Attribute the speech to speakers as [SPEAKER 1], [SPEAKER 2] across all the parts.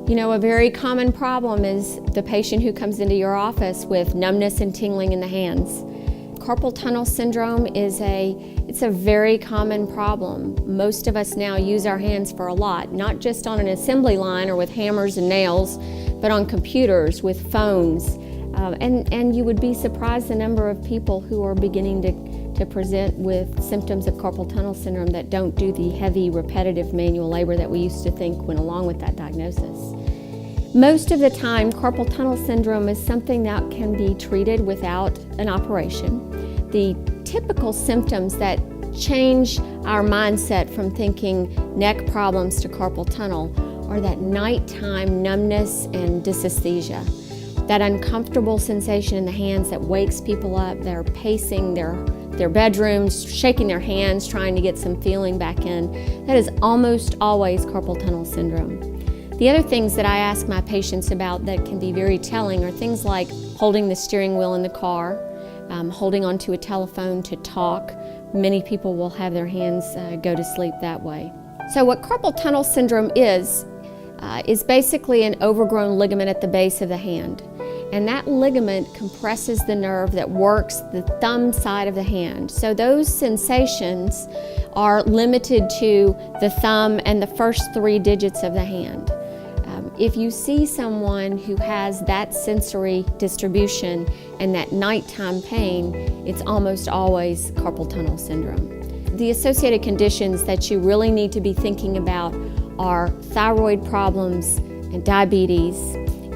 [SPEAKER 1] You know, a very common problem is the patient who comes into your office with numbness and tingling in the hands. Carpal tunnel syndrome is it's a very common problem. Most of us now use our hands for a lot, not just on an assembly line or with hammers and nails, but on computers, with phones. And you would be surprised the number of people who are beginning to present with symptoms of carpal tunnel syndrome that don't do the heavy, repetitive manual labor that we used to think went along with that diagnosis. Most of the time, carpal tunnel syndrome is something that can be treated without an operation. The typical symptoms that change our mindset from thinking neck problems to carpal tunnel are that nighttime numbness and dysesthesia. That uncomfortable sensation in the hands that wakes people up. They're pacing their bedrooms, shaking their hands, trying to get some feeling back in. That is almost always carpal tunnel syndrome. The other things that I ask my patients about that can be very telling are things like holding the steering wheel in the car, holding onto a telephone to talk. Many people will have their hands go to sleep that way. So what carpal tunnel syndrome is basically an overgrown ligament at the base of the hand. And that ligament compresses the nerve that works the thumb side of the hand. So those sensations are limited to the thumb and the first 3 digits of the hand. If you see someone who has that sensory distribution and that nighttime pain, it's almost always carpal tunnel syndrome. The associated conditions that you really need to be thinking about are thyroid problems and diabetes.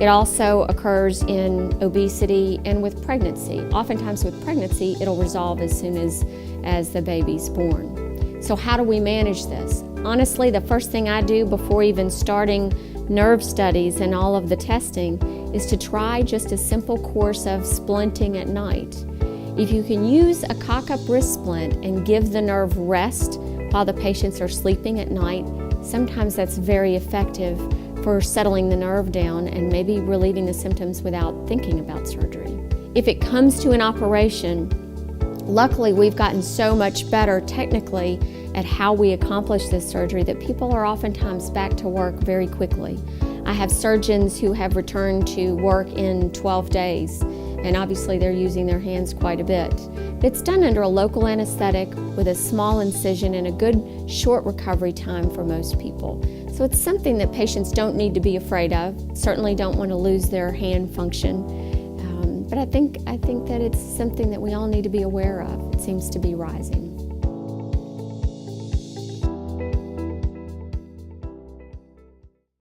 [SPEAKER 1] It also occurs in obesity and with pregnancy. Oftentimes with pregnancy, it'll resolve as soon as the baby's born. So how do we manage this? Honestly, the first thing I do before even starting nerve studies and all of the testing is to try just a simple course of splinting at night. If you can use a cock-up wrist splint and give the nerve rest while the patients are sleeping at night, sometimes that's very effective for settling the nerve down and maybe relieving the symptoms without thinking about surgery. If it comes to an operation, luckily we've gotten so much better technically at how we accomplish this surgery that people are oftentimes back to work very quickly. I have surgeons who have returned to work in 12 days, and obviously they're using their hands quite a bit. It's done under a local anesthetic with a small incision and a good short recovery time for most people. So it's something that patients don't need to be afraid of, certainly don't want to lose their hand function. But I think that it's something that we all need to be aware of. It seems to be rising.